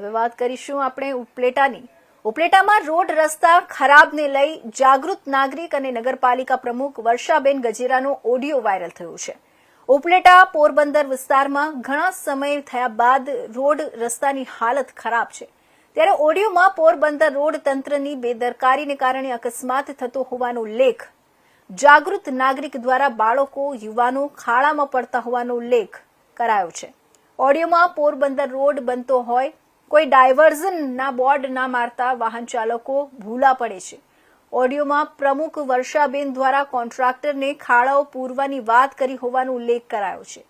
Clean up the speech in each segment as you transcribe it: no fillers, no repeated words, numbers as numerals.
હવે વાત કરીશું આપણે ઉપલેટાની. ઉપલેટામાં રોડ રસ્તા ખરાબને લઈ જાગૃત નાગરિક અને નગરપાલિકા પ્રમુખ વર્ષાબેન ગજેરાનો ઓડિયો વાયરલ થયો છે. ઉપલેટા પોરબંદર વિસ્તારમાં ઘણા સમય થયા બાદ રોડ રસ્તાની હાલત ખરાબ છે. ત્યારે ઓડિયોમાં પોરબંદર રોડ તંત્રની બેદરકારીને કારણે અકસ્માત થતો હોવાનો ઉલ્લેખ, જાગૃત નાગરિક દ્વારા બાળકો યુવાનો ખાડામાં પડતા હોવાનો ઉલ્લેખ કરાયો છે. ઓડિયોમાં પોરબંદર રોડ બનતો હોય, કોઈ ડાયવર્ઝનના બોર્ડ ના મારતા વાહન ચાલકો ભૂલા પડે છે. ઓડિયોમાં પ્રમુખ વર્ષાબેન દ્વારા કોન્ટ્રાક્ટરને ખાડાઓ પૂરવાની વાત કરી હોવાનો ઉલ્લેખ કરાયો છે.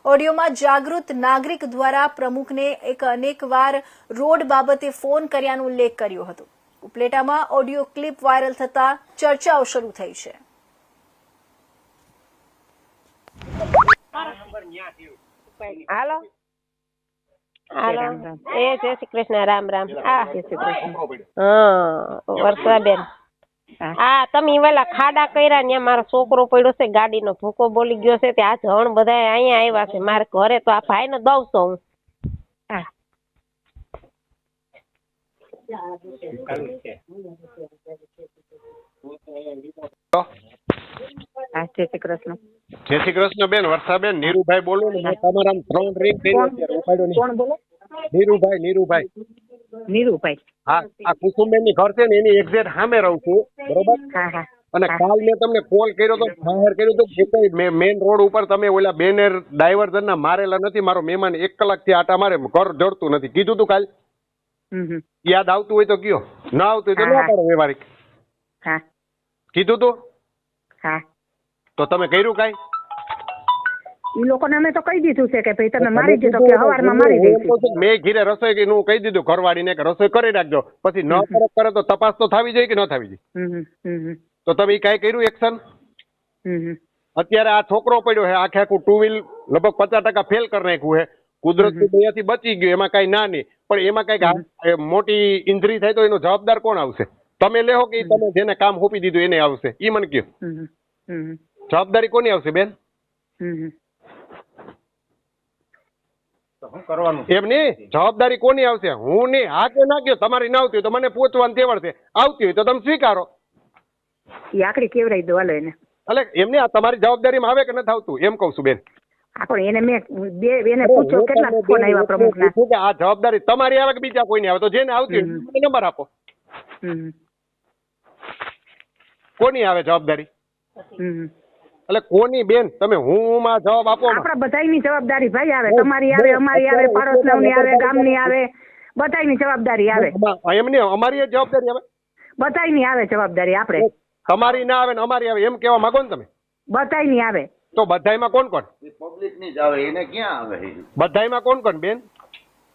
ઓડિયોમાં જાગૃત નાગરિક દ્વારા પ્રમુખને અનેકવાર રોડ બાબતે ફોન કર્યાનો ઉલ્લેખ કર્યો હતો. ઉપલેટામાં ઓડિયો ક્લિપ વાયરલ થતા ચર્ચાઓ શરૂ થઈ છે. હાલો હાલો એ જય શ્રી કૃષ્ણ. રામ રામ. હા જય શ્રી કૃષ્ણ. હા વર્ષાબેન, હા તમે વેલા ખાડા કર્યા ત્યાં મારો છોકરો પડ્યો છે, ગાડીનો ભૂકો બોલી ગયો છે. તે આ જણ બધા અહીંયા આવ્યા છે મારે ઘરે, તો આ ભાઈ ને દઉં છું હું. હા જય શ્રી કૃષ્ણ. જય શ્રી કૃષ્ણ બેન. વર્ષાબેન, નીરુભાઈ બોલો ને. તમારા 3 રિંગ થઈ અત્યારે ઉપાડ્યો નહીં. કોણ બોલો? નીરુભાઈ. નીરુભાઈ. હા, આ કુસુમબેન ની ઘર છે ને એની એક્ઝેક્ટ સામે રહું છું, બરોબર? હા હા. અને કાલ મેં તમને કોલ કર્યો તો, જાહેર કર્યું તો કે મેઇન રોડ ઉપર તમે ઓલા બેનર ડાયવર્ઝન ના મારેલા નથી. મારો મહેમાન 1 કલાકથી આટા મારે, ઘર જડતું નથી. કીધું તું કાલ? યાદ આવતું હોય તો કયો, ના આવતું હોય તો ના પાડો વ્યવહારિક. હા કીધું તું? હા. તો તમે કર્યું કાઈ? ઈ લોકોને અમે તો કહી દીધું છે કે ભાઈ તમે મારી દીધો કે હવારમાં મારી દઈશું. મેં ઘીરે રસોઈ નું કહી દીધું ઘરવાળીને કે રસોઈ કરી રાખજો. પછી ન કરે તો તપાસ તો થવી જોઈએ કે ન થવી જોઈએ? તો તમે કઈ કર્યું એક્શન? અત્યારે આ છોકરો પડ્યો છે, આખું 2 વ્હીલ લગભગ 50% ફેલ કરી નાખ્યું છે. કુદરતી દયાથી બચી ગયું, એમાં કઈ ના નહીં. પણ એમાં કઈક મોટી ઇન્જરી થાય તો એનો જવાબદાર કોણ આવશે? તમે લેહો કે તમે જેને કામ સોંપી દીધું એને આવશે? ઈ મને કહો, જવાબદારી કોની આવશે બેન? એમ નહીં, જવાબદારી કોની આવશે? હું નહીં. હા કે ના કયો? તમારી ના આવતી હોય તો મને પૂછવાનું તેવડ છે, આવતી હોય તો તમે સ્વીકારો. આકડી કેવરાઈ દો હાલો એને. એટલે એમને આ તમારી જવાબદારીમાં આવે કે નથી આવતું એમ કઉ છું બેન. પણ એને મેં એને પૂછ્યો કેટલા ફોન આવ્યા પ્રમુખના. કે આ જવાબદારી તમારી આવે કે બીજા કોઈની આવે? તો જેને આવતી હોય મને નંબર આપો. કોની આવે જવાબદારી? એટલે કોની બેન? તમે હું માં જવાબ આપો. આપણા બધાની જવાબદારી ભાઈ આવે. તમારી આવે, અમારી આવે, પાડોશની આવે, ગામની આવે, બધાની જવાબદારી આવે. એમની અમારી જવાબદારી આવે? બધાની આવે જવાબદારી. આપણે તમારી ના આવે ને અમારી આવે એમ કેવા માંગો ને તમે? બધાની આવે. તો બધાયમાં કોણ કોણ? પબ્લિક ની જ આવે, એને ક્યાં આવે? બધાયમાં કોણ કોણ બેન?